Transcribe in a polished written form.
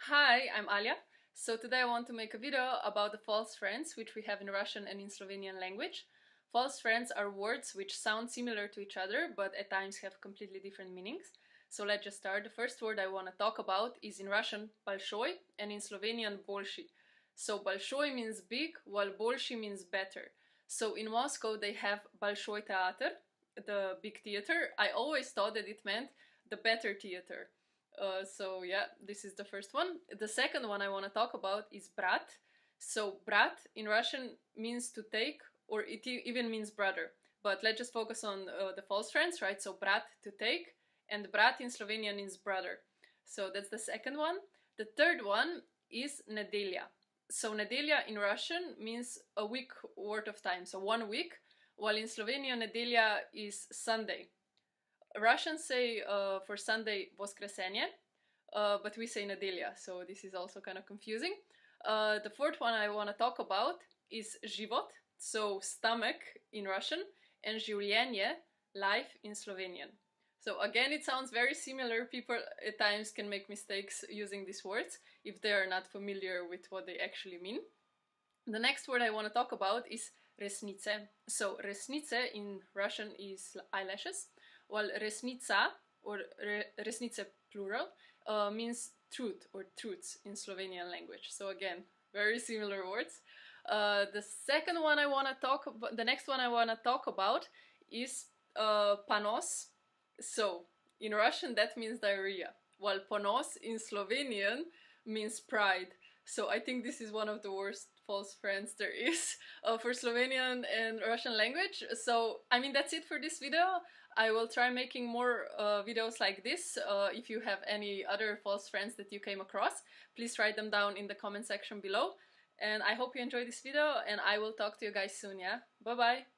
Hi, I'm Alia. So today I want to make a video about the false friends which we have in Russian and in Slovenian language. False friends are words which sound similar to each other but at times have completely different meanings. So let's just start. The first word I want to talk about is in Russian большой and in Slovenian большой. So большой means big while большой means better. So in Moscow they have большой театр, the big theater. I always thought that it meant the better theater. So yeah, this is the first one. The second one I want to talk about is брать. So брать in Russian means to take, or it even means brother. But let's just focus on the false friends, right? So брать, to take, and брат in Slovenian means brother. So that's the second one. The third one is неделя. So неделя in Russian means a week worth of time, so 1 week, while in Slovenian неделя is Sunday. Russians say for Sunday воскресенье, but we say неделя, so this is also kind of confusing. The fourth one I want to talk about is живот, so stomach in Russian, and životanje, life in Slovenian. So again, it sounds very similar. People at times can make mistakes using these words if they are not familiar with what they actually mean. The next word I want to talk about is rесницы. So rесницы in Russian is eyelashes, while ресница, or ресницы plural, means truth or truths in Slovenian language. So again, very similar words. The next one I want to talk about is понос. So in Russian that means diarrhea, while понос in Slovenian means pride. So I think this is one of the worst false friends there is for Slovenian and Russian language. So I mean, that's it for this video. I will try making more videos like this. If you have any other false friends that you came across, please write them down in the comment section below. And I hope you enjoyed this video, and I will talk to you guys soon, yeah? Bye bye!